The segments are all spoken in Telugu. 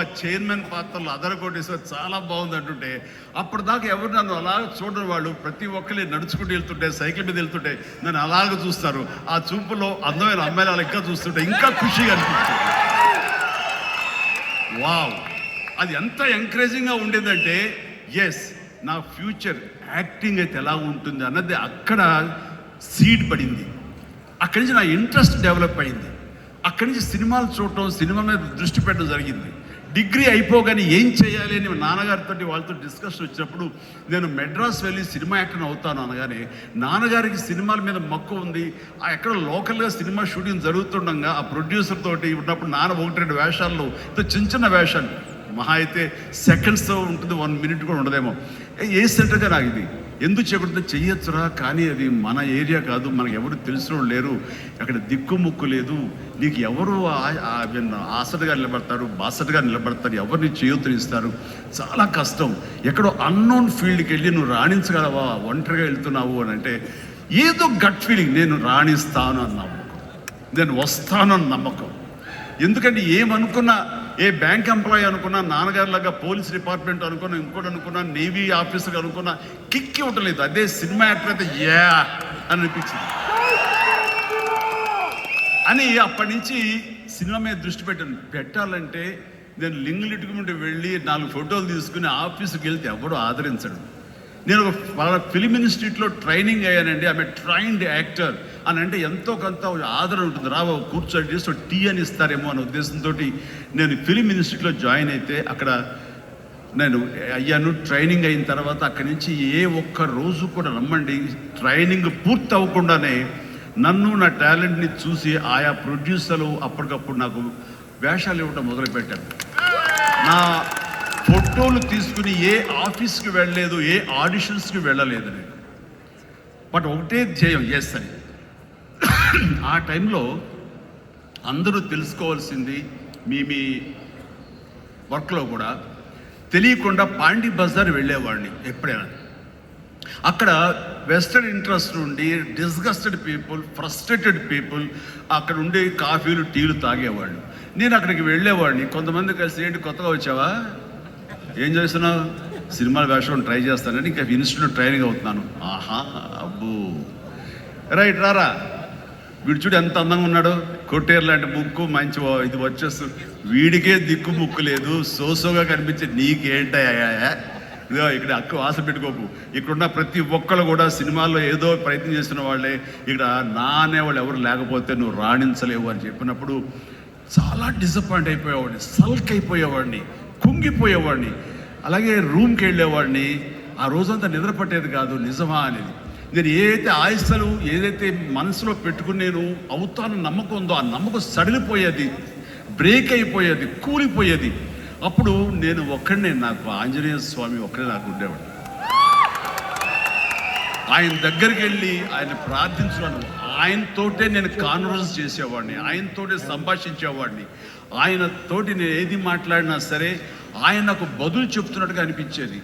ఆ చైర్మన్ పాత్రలు అదరగొట్టేసారు, చాలా బాగుంది అంటుంటే అప్పటిదాకా ఎవరు నన్ను అలాగ చూడరు. వాళ్ళు ప్రతి ఒక్కరి నడుచుకుంటూ వెళ్తుంటే, సైకిల్ మీద వెళ్తుంటే నన్ను అలాగ చూస్తారు. ఆ చూపులో అందమైన అమ్మాయిలు అలా ఇంకా చూస్తుంటే ఇంకా ఖుషిగా అనిపిస్తుంది. వావ్, అది ఎంత ఎంకరేజింగ్గా ఉండేదంటే ఎస్, నా ఫ్యూచర్ యాక్టింగ్ అయితే ఎలా ఉంటుంది అన్నది అక్కడ సీడ్ పడింది. అక్కడి నుంచి నా ఇంట్రెస్ట్ డెవలప్ అయింది. అక్కడి నుంచి సినిమాలు చూడటం, సినిమా మీద దృష్టి పెట్టడం జరిగింది. డిగ్రీ అయిపోగానే ఏం చేయాలి అని నాన్నగారితో వాళ్ళతో డిస్కషన్ వచ్చినప్పుడు నేను మెడ్రాస్ వెళ్ళి సినిమా యాక్టర్ అవుతాను అనగానే నాన్నగారికి సినిమాల మీద మక్కువ ఉంది. ఆ ఎక్కడ లోకల్గా సినిమా షూటింగ్ జరుగుతుండగా ఆ ప్రొడ్యూసర్ తోటి ఉన్నప్పుడు నాన్న 1-2 వేషాల్లో చిన్న వేషాలు, మహా అయితే సెకండ్స్తో ఉంటుంది, 1 మినిట్ కూడా ఉండదేమో. ఏ సెంటర్గా నాకు ఇది ఎందుకు చేయకూడదు, చెయ్యొచ్చురా, కానీ అది మన ఏరియా కాదు, మనకు ఎవరు తెలిసిన లేరు, అక్కడ దిక్కుముక్కు లేదు, నీకు ఎవరు ఆసటగా నిలబడతారు, బాసటగా నిలబడతారు, ఎవరిని చేయొత్తునిస్తారు, చాలా కష్టం, ఎక్కడో అన్నోన్ ఫీల్డ్కి వెళ్ళి నువ్వు రాణించగలవా, ఒంటరిగా వెళ్తున్నావు అని అంటే ఏదో గట్ ఫీలింగ్, నేను రాణిస్తాను అని నమ్మకం, నేను వస్తాను అని నమ్మకం. ఎందుకంటే ఏమనుకున్నా, ఏ బ్యాంక్ ఎంప్లాయీ అనుకున్నా, నాన్నగారిలాగా పోలీస్ డిపార్ట్మెంట్ అనుకున్నా, ఇంకోటి అనుకున్నా, నేవీ ఆఫీసర్ అనుకున్నా కిక్కి ఉండలేదు. అదే సినిమా యాక్టర్ అయితే యా అని అనిపించింది అని అప్పటి నుంచి సినిమా మీద దృష్టి పెట్టాలంటే నేను లింగులిట్టుకు నుండి వెళ్ళి 4 ఫోటోలు తీసుకుని ఆఫీస్కి వెళ్తే ఎవడో ఆదరించడు. నేను ఒక ఫిలిం ఇన్స్టిట్యూట్లో ట్రైనింగ్ అయ్యానండి. ఆమె ట్రైన్డ్ యాక్టర్ అని అంటే ఎంతో కొంత ఆదరణ ఉంటుంది. రావు కూర్చొని చేసి టీ అని ఇస్తారేమో అనే ఉద్దేశంతో నేను ఫిలిం ఇన్స్టిట్యూట్లో జాయిన్ అయితే అక్కడ నేను అయ్యాను. ట్రైనింగ్ అయిన తర్వాత అక్కడి నుంచి ఏ ఒక్క రోజు కూడా రమ్మండి, ట్రైనింగ్ పూర్తి అవ్వకుండానే నన్ను నా టాలెంట్ని చూసి ఆయా ప్రొడ్యూసర్లు అప్పటికప్పుడు నాకు వేషాలు ఇవ్వడం మొదలుపెట్టాను. నా ఫోటోలు తీసుకుని ఏ ఆఫీస్కి వెళ్ళలేదు, ఏ ఆడిషన్స్కి వెళ్ళలేదు నేను. బట్ ఒకటే ధ్యేయం, ఎస్ అని. ఆ టైంలో అందరూ తెలుసుకోవాల్సింది, మీ వర్క్లో కూడా తెలియకుండా పాండీ బజార్ వెళ్ళేవాడిని ఎప్పుడైనా. అక్కడ వెస్టర్న్ ఇంట్రెస్ట్ నుండి డిస్గస్టెడ్ పీపుల్, ఫ్రస్ట్రేటెడ్ పీపుల్ అక్కడ ఉండే కాఫీలు, టీలు తాగేవాళ్ళు. నేను అక్కడికి వెళ్ళేవాడిని. కొంతమంది కలిసి, ఏంటి కొత్తగా వచ్చావా, ఏం చేస్తున్నావు, సినిమాల వేషం ట్రై చేస్తానంటే ఇంకా ఇన్స్టిట్యూట్లో ట్రైనింగ్ అవుతున్నాను. ఆహా, అబ్బో, రైట్, రారా, వీడు చూడు ఎంత అందంగా ఉన్నాడు, కొట్టేరు లాంటి ముక్కు, మంచి ఇది వచ్చేస్తు, వీడికే దిక్కు ముక్కు లేదు, సోసోగా కనిపించే నీకేంటయ్యా, ఇదో ఇక్కడ అక్కు ఆశ పెట్టుకోకు, ఇక్కడున్న ప్రతి ఒక్కళ్ళు కూడా సినిమాల్లో ఏదో ప్రయత్నం చేస్తున్న వాళ్ళే, ఇక్కడ నా అనేవాళ్ళు ఎవరు లేకపోతే నువ్వు రాణించలేవు అని చెప్పినప్పుడు చాలా డిసప్పాయింట్ అయిపోయేవాడిని, సల్క్ అయిపోయేవాడిని, కుంగిపోయేవాడిని. అలాగే రూమ్కి వెళ్ళేవాడిని. ఆ రోజంతా నిద్ర పట్టేది కాదు, నిజమా అనేది. నేను ఏదైతే ఆశలు, ఏదైతే మనసులో పెట్టుకుని నేను అవుతాను నమ్మకం ఉందో ఆ నమ్మకం సడిలిపోయేది, బ్రేక్ అయిపోయేది, కూలిపోయేది. అప్పుడు నేను ఒక్కడనే, నాకు ఆంజనేయ స్వామి ఒక్కడే నాకు ఉండేవాడు. ఆయన దగ్గరికి వెళ్ళి ఆయన ప్రార్థించున్నాను, ఆయనతోటే నేను కాన్వర్స్ చేసేవాడిని, ఆయనతోటే సంభాషించేవాడిని. ఆయనతోటి నేను ఏది మాట్లాడినా సరే ఆయన నాకు బదులు చెప్తున్నట్టుగా అనిపించేది.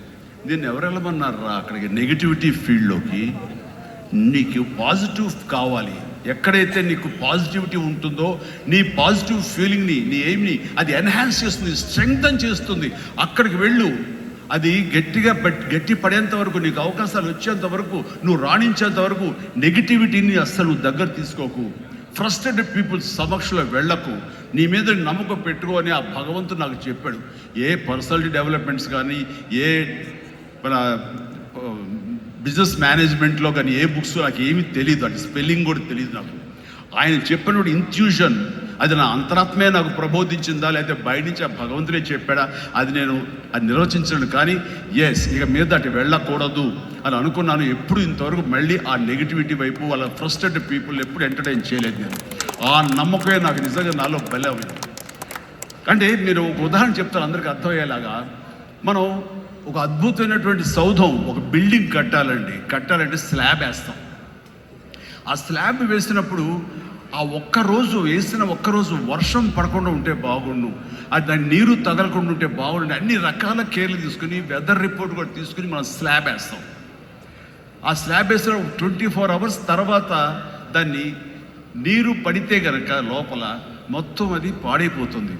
నేను ఎవరు వెళ్ళమన్నారా అక్కడికి, నెగిటివిటీ ఫీల్డ్లోకి? నీకు పాజిటివ్ కావాలి. ఎక్కడైతే నీకు పాజిటివిటీ ఉంటుందో నీ పాజిటివ్ ఫీలింగ్ని, నీ ఎయిమ్ని అది ఎన్హాన్స్ చేస్తుంది, స్ట్రెంగ్తన్ చేస్తుంది. అక్కడికి వెళ్ళు. అది గట్టి పడేంత వరకు, నీకు అవకాశాలు వచ్చేంత వరకు, నువ్వు రాణించేంత వరకు నెగిటివిటీని అస్సలు దగ్గర తీసుకోకు. ఫ్రస్ట్రేటెడ్ పీపుల్స్ సమక్షంలో వెళ్ళకు, నీ మీద నమ్మకం పెట్టుకో అని ఆ భగవంతుడు నాకు చెప్పాడు. ఏ పర్సనాలిటీ డెవలప్మెంట్స్ కానీ, ఏ మన బిజినెస్ మేనేజ్మెంట్లో కానీ ఏ బుక్స్ నాకు ఏమీ తెలియదు, అది స్పెల్లింగ్ కూడా తెలియదు నాకు. ఆయన చెప్పినప్పుడు ఇంట్యూషన్, అది నా అంతరాత్మే నాకు ప్రబోధించిందా, లేకపోతే బయట నుంచి ఆ భగవంతుడే చెప్పాడా, అది నేను నిర్వచించను. కానీ ఎస్, ఇక మీద అటు వెళ్ళకూడదు అని అనుకున్నాను. ఎప్పుడు ఇంతవరకు మళ్ళీ ఆ నెగిటివిటీ వైపు, వాళ్ళ ఫ్రస్ట్రేటెడ్ పీపుల్ ఎప్పుడు ఎంటర్టైన్ చేయలేదు నేను. ఆ నమ్మకమే నాకు నిజంగా నాలో బలే అయింది. అంటే మీరు ఒక ఉదాహరణ చెప్తాను అందరికీ అర్థమయ్యేలాగా. మనం ఒక అద్భుతమైనటువంటి సౌధం, ఒక బిల్డింగ్ కట్టాలంటే స్లాబ్ వేస్తాం. ఆ స్లాబ్ వేసినప్పుడు ఆ ఒక్కరోజు వేసిన ఒక్కరోజు వర్షం పడకుండా ఉంటే బాగుండు, అది దాని నీరు తగలకుండా ఉంటే బాగుండు, అన్ని రకాల కేర్లు తీసుకుని, వెదర్ రిపోర్ట్ కూడా తీసుకుని మనం స్లాబ్ వేస్తాం. ఆ స్లాబ్ వేసిన 24 అవర్స్ తర్వాత దాన్ని నీరు పడితే కనుక లోపల మొత్తం అది పాడైపోతుంది.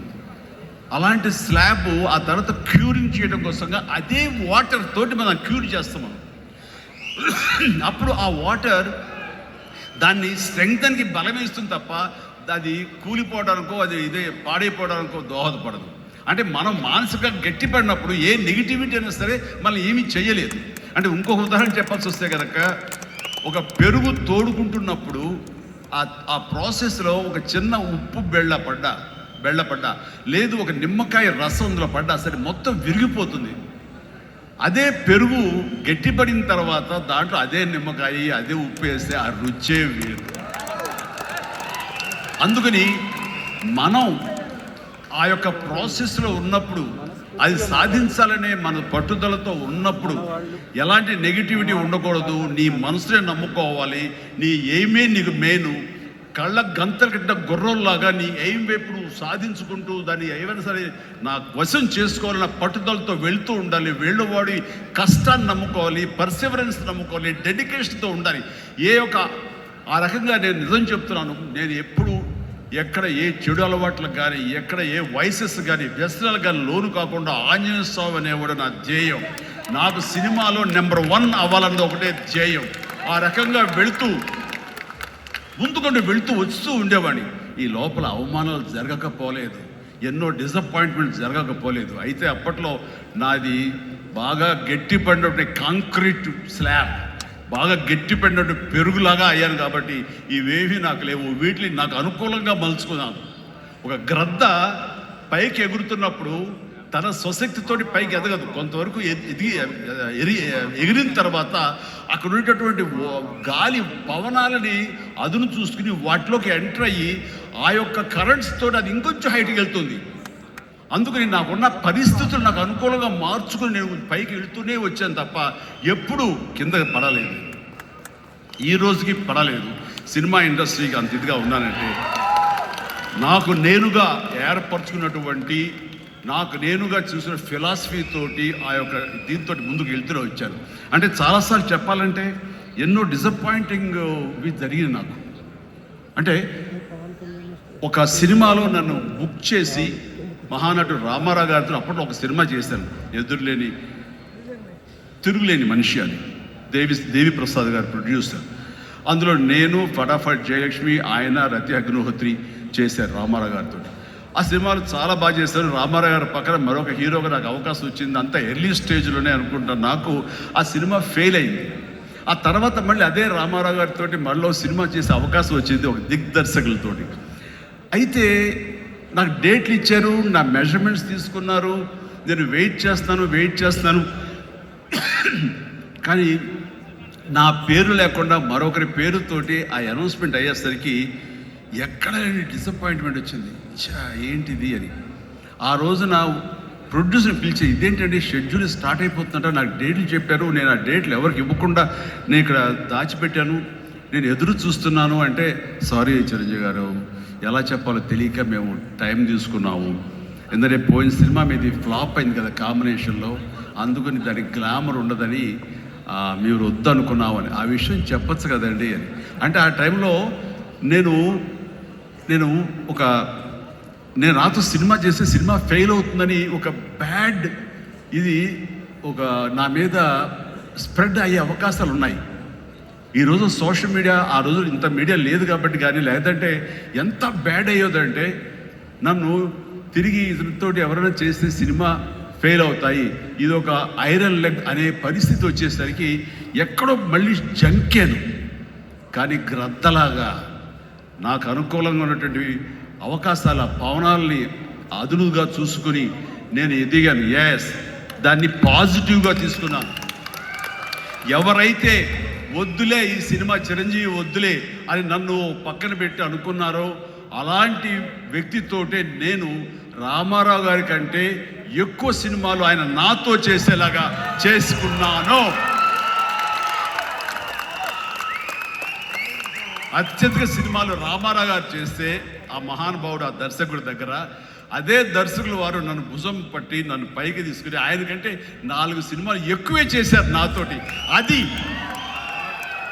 అలాంటి స్లాబ్ ఆ తర్వాత క్యూరింగ్ చేయడం కోసంగా అదే వాటర్ తోటి మనం క్యూర్ చేస్తాం మనం. అప్పుడు ఆ వాటర్ దాన్ని స్ట్రెంగ్త్కి బలం ఇస్తుంది తప్ప అది కూలిపోవడానికో అది ఇదే పాడైపోవడానికో దోహదపడదు. అంటే మనం మానసికంగా గట్టిపడినప్పుడు ఏ నెగిటివిటీ అయినా సరే మనం ఏమీ చేయలేదు. అంటే ఇంకొక ఉదాహరణ చెప్పాల్సి వస్తే కనుక, ఒక పెరుగు తోడుకుంటున్నప్పుడు ఆ ప్రాసెస్లో ఒక చిన్న ఉప్పు బెళ్ళపడ్డా లేదు ఒక నిమ్మకాయ రసం అందులో పడ్డా సరే మొత్తం విరిగిపోతుంది. అదే పెరుగు గట్టిపడిన తర్వాత దాంట్లో అదే నిమ్మకాయ అదే ఉప్పు వేస్తే ఆ రుచే వేరు. అందుకని మనం ఆ యొక్క ప్రాసెస్లో ఉన్నప్పుడు, అది సాధించాలనే మన పట్టుదలతో ఉన్నప్పుడు ఎలాంటి నెగిటివిటీ ఉండకూడదు. నీ మనసునే నమ్ముకోవాలి. నీ ఎయిమే నీకు మెయిన్. కళ్ళ గంతల కింద గుర్రంలాగా నీ ఎయిమ్ వైపు నువ్వు సాధించుకుంటూ దాన్ని ఏమైనా సరే నా వశం చేసుకోవాలన్న పట్టుదలతో వెళ్తూ ఉండాలి. వెళ్ళేవాడి కష్టాన్ని నమ్ముకోవాలి, పర్సివరెన్స్ నమ్ముకోవాలి, డెడికేషన్తో ఉండాలి. ఆ రకంగా నేను నిజం చెప్తున్నాను. నేను ఎప్పుడు ఎక్కడ ఏ చెడు అలవాట్లకు కానీ, ఎక్కడ ఏ వయసెస్ కానీ, వ్యసనాలు కానీ లోను కాకుండా ఆంజనేయ స్వామి అనేవాడు నా ధ్యేయం. నాకు సినిమాలో నెంబర్ 1 అవ్వాలన్నది ఒకటే ధ్యేయం. ఆ రకంగా ముందుకుంటూ వెళుతూ వస్తూ ఉండేవాడిని. ఈ లోపల అవమానాలు జరగకపోలేదు, ఎన్నో డిసప్పాయింట్మెంట్స్ జరగకపోలేదు. అయితే అప్పట్లో నాది బాగా గట్టిపడినటువంటి కాంక్రీట్ స్లాబ్, బాగా గట్టిపడినట్టు పెరుగులాగా అయ్యాను కాబట్టి ఇవేవి నాకు లేవు. వీటిని నాకు అనుకూలంగా మలుచుకున్నాను. ఒక గ్రద్ద పైకి ఎగురుతున్నప్పుడు తన స్వశక్తితోటి పైకి ఎదగదు. కొంతవరకు ఎగిరిన తర్వాత అక్కడ ఉండేటటువంటి గాలి పవనాలని అదును చూసుకుని వాటిలోకి ఎంటర్ అయ్యి ఆ యొక్క కరెంట్స్ తోటి అది ఇంకొంచెం హైట్కి వెళ్తుంది. అందుకని నాకున్న పరిస్థితులు నాకు అనుకూలంగా మార్చుకుని నేను పైకి వెళ్తూనే వచ్చాను తప్ప ఎప్పుడు కిందకి పడలేదు. ఈ రోజుకి పడలేదు. సినిమా ఇండస్ట్రీకి అంత ఇదిగా ఉన్నానంటే నాకు నేనుగా ఏర్పరచుకున్నటువంటి, నాకు నేనుగా చూసిన ఫిలాసఫీ తోటి ఆ యొక్క దీంతో ముందుకు వెళ్తూనే వచ్చాను. అంటే చాలాసార్లు చెప్పాలంటే ఎన్నో డిసప్పాయింటింగ్ జరిగింది నాకు. అంటే ఒక సినిమాలో నన్ను బుక్ చేసి మహానటుడు రామారావు గారితో అప్పట్లో ఒక సినిమా చేశాను, తిరుగులేని మనిషి అని. దేవి ప్రసాద్ గారు ప్రొడ్యూసర్. అందులో నేను, ఫటాఫట్ జయలక్ష్మి, ఆయన, రతి అగ్నిహోత్రి చేశారు రామారావు గారితో. ఆ సినిమాలు చాలా బాగా చేశారు. రామారావు గారి పక్కన మరొక హీరోగా నాకు అవకాశం వచ్చింది. అంతా ఎర్లీ స్టేజ్లోనే అనుకుంటాను. నాకు ఆ సినిమా ఫెయిల్ అయింది. ఆ తర్వాత మళ్ళీ అదే రామారావు గారితో మళ్ళీ సినిమా చేసే అవకాశం వచ్చింది ఒక దిగ్దర్శకులతోటి. అయితే నాకు డేట్లు ఇచ్చారు, నా మెజర్మెంట్స్ తీసుకున్నారు, నేను వెయిట్ చేస్తున్నాను. కానీ నా పేరు లేకుండా మరొకరి పేరుతోటి ఆ అనౌన్స్మెంట్ అయ్యేసరికి ఎక్కడ డిసప్పాయింట్మెంట్ వచ్చింది. ఏంటిది అని ఆ రోజు నా ప్రొడ్యూసర్ని పిలిచి, ఇదేంటంటే షెడ్యూల్ స్టార్ట్ అయిపోతుందంట, నాకు డేట్లు చెప్పారు, నేను ఆ డేట్లు ఎవరికి ఇవ్వకుండా నేను ఇక్కడ దాచిపెట్టాను, నేను ఎదురు చూస్తున్నాను అంటే, సారీ చిరంజీవి గారు, ఎలా చెప్పాలో తెలియక మేము టైం తీసుకున్నాము. ఎందుకంటే పోయిన సినిమా మీది ఫ్లాప్ అయింది కదా కాంబినేషన్లో, అందుకని దానికి గ్లామర్ ఉండదని మీరు వద్దనుకున్నామని. ఆ విషయం చెప్పచ్చు కదండి అని అంటే, ఆ టైంలో నేను నాతో సినిమా చేస్తే సినిమా ఫెయిల్ అవుతుందని ఒక బ్యాడ్ ఇది నా మీద స్ప్రెడ్ అయ్యే అవకాశాలు ఉన్నాయి. ఈరోజు సోషల్ మీడియా, ఆ రోజు ఇంత మీడియా లేదు కాబట్టి కానీ, లేదంటే ఎంత బ్యాడ్ అయ్యేదంటే నన్ను తిరిగి ఇతనితోటి ఎవరైనా చేస్తే సినిమా ఫెయిల్ అవుతాయి, ఇది ఒక ఐరన్ లెగ్ అనే పరిస్థితి వచ్చేసరికి ఎక్కడో మళ్ళీ జంకాను. కానీ గ్రద్దలాగా నాకు అనుకూలంగా ఉన్నటువంటి అవకాశాల పవనాల్ని అదునుగా చూసుకుని నేను ఎదిగాను. దాన్ని పాజిటివ్గా తీసుకున్నాను. ఎవరైతే వద్దులే ఈ సినిమా చిరంజీవి వద్దులే అని నన్ను పక్కన పెట్టి అనుకున్నారో అలాంటి వ్యక్తితోటే నేను రామారావు గారి కంటే ఎక్కువ సినిమాలు ఆయన నాతో చేసేలాగా చేసుకున్నాను. అత్యధిక సినిమాలు రామారావు గారు చేస్తే ఆ మహానుభావుడు ఆ దర్శకుడి దగ్గర, అదే దర్శకులు వారు నన్ను భుజం పట్టి నన్ను పైకి తీసుకుని ఆయన కంటే 4 సినిమాలు ఎక్కువే చేశారు నాతోటి.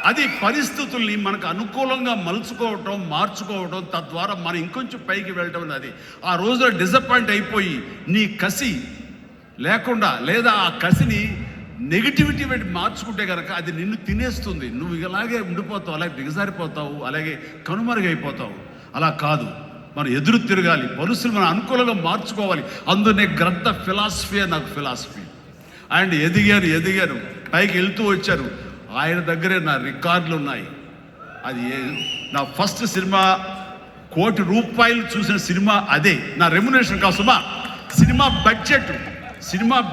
అది పరిస్థితుల్ని మనకు అనుకూలంగా మలుచుకోవటం, మార్చుకోవటం, తద్వారా మనం ఇంకొంచెం పైకి వెళ్ళటం అనేది. ఆ రోజున డిసప్పాయింట్ అయిపోయి నీ కసి లేకుండా, లేదా ఆ కసిని నెగిటివిటీ పెట్టి మార్చుకుంటే కనుక అది నిన్ను తినేస్తుంది. నువ్వు ఇలాగే ఉండిపోతావు, అలాగే దిగజారిపోతావు, అలాగే కనుమరుగైపోతావు. అలా కాదు, మనం ఎదురు తిరగాలి, పరిస్థితులు మనం అనుకూలంగా మార్చుకోవాలి. అందునే గ్రంథ ఫిలాసఫీ నాకు ఫిలాసఫీ. అండ్ ఎదిగారు పైకి వెళ్తూ వచ్చారు. ఆయన దగ్గరే నా రికార్డులు ఉన్నాయి. అది నా ఫస్ట్ సినిమా ₹1 కోటి చూసిన సినిమా అదే. నా రెమ్యునరేషన్ కాదు సుమా, సినిమా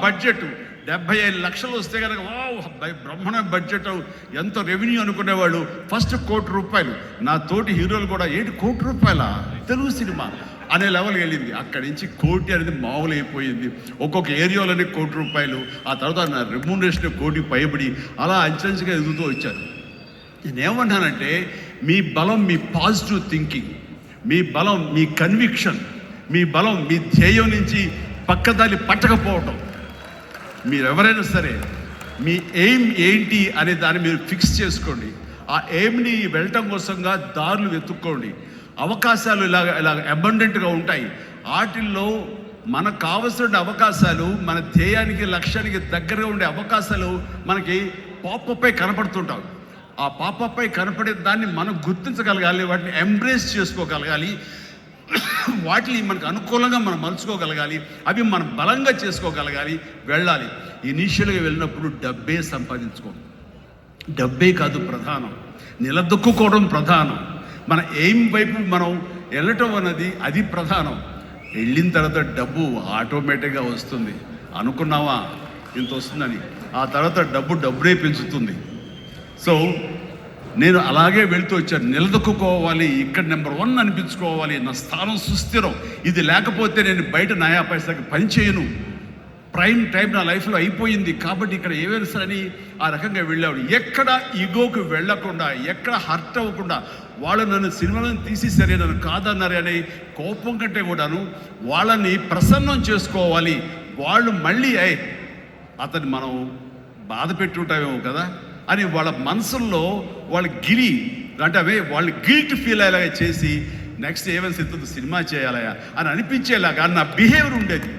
బడ్జెట్ 75 లక్షలు వస్తే కనుక బ్రహ్మణ బడ్జెట్ ఎంత రెవెన్యూ అనుకునేవాళ్ళు. ఫస్ట్ ₹1 కోటి. నా తోటి హీరోలు కూడా ₹1 కోటి తెలుగు సినిమా అనే లెవెల్ వెళ్ళింది. అక్కడి నుంచి కోటి అనేది మామూలు అయిపోయింది. ఒక్కొక్క ఏరియాలోనే ₹1 కోటి. ఆ తర్వాత నా రెమ్యునరేషన్ ₹1 కోటి పైబడి అలా అంచెంచుగా ఎదుగుతూ వచ్చాను. నేనేమన్నానంటే, మీ బలం మీ పాజిటివ్ థింకింగ్, మీ బలం మీ కన్విక్షన్, మీ బలం మీ ధ్యేయం నుంచి పక్కదారి పట్టకపోవటం. మీరెవరైనా సరే మీ ఎయిమ్ ఏంటి అనే దాన్ని మీరు ఫిక్స్ చేసుకోండి. ఆ ఎయిమ్ని వెళ్ళటం కోసంగా దారులు వెతుక్కోండి. అవకాశాలు ఇలాగ అబండెంట్గా ఉంటాయి. వాటిల్లో మనకు కావలసిన అవకాశాలు, మన ధ్యేయానికి లక్ష్యానికి దగ్గరగా ఉండే అవకాశాలు మనకి పాపపై కనపడుతుంటాం. ఆ పాపపై కనపడే దాన్ని మనం గుర్తించగలగాలి, వాటిని ఎంబ్రేస్ చేసుకోగలగాలి, వాటిని మనకు అనుకూలంగా మనం మలుచుకోగలగాలి, అవి మనం బలంగా చేసుకోగలగాలి, వెళ్ళాలి. ఇనీషియల్గా వెళ్ళినప్పుడు డబ్బే సంపాదించుకోండి. డబ్బే కాదు ప్రధానం, నిలదొక్కుకోవడం ప్రధానం. మన ఎయిమ్ వైపు మనం వెళ్ళటం అన్నది అది ప్రధానం. వెళ్ళిన తర్వాత డబ్బు ఆటోమేటిక్గా వస్తుంది. అనుకున్నావా ఇంత వస్తుందని, ఆ తర్వాత డబ్బునే పెంచుతుంది. సో నేను అలాగే వెళ్తూ వచ్చాను. నిలదొక్కుకోవాలి, ఇక్కడ నెంబర్ 1 అనిపించుకోవాలి, నా స్థానం సుస్థిరం. ఇది లేకపోతే నేను బయట నయా పైసాకి పని చేయను. ప్రైమ్ టైం నా లైఫ్లో అయిపోయింది కాబట్టి ఇక్కడ ఏమైనా సరే అని ఆ రకంగా వెళ్ళాడు. ఎక్కడ ఈగోకి వెళ్ళకుండా, ఎక్కడ హర్ట్ అవ్వకుండా, వాళ్ళు నన్ను సినిమాలను తీసేసరే, నన్ను కాదన్నారే అనే కోపం కంటే కూడాను వాళ్ళని ప్రసన్నం చేసుకోవాలి. వాళ్ళు మళ్ళీ అతన్ని మనం బాధ పెట్టుంటామేమో కదా అని వాళ్ళ మనసుల్లో వాళ్ళ అంటే వాళ్ళు గిల్ట్ ఫీల్ అయ్యేలాగా చేసి నెక్స్ట్ ఏమైనా సినిమా చేయాలయా అని అనిపించేలాగా నా బిహేవియర్ ఉండేది.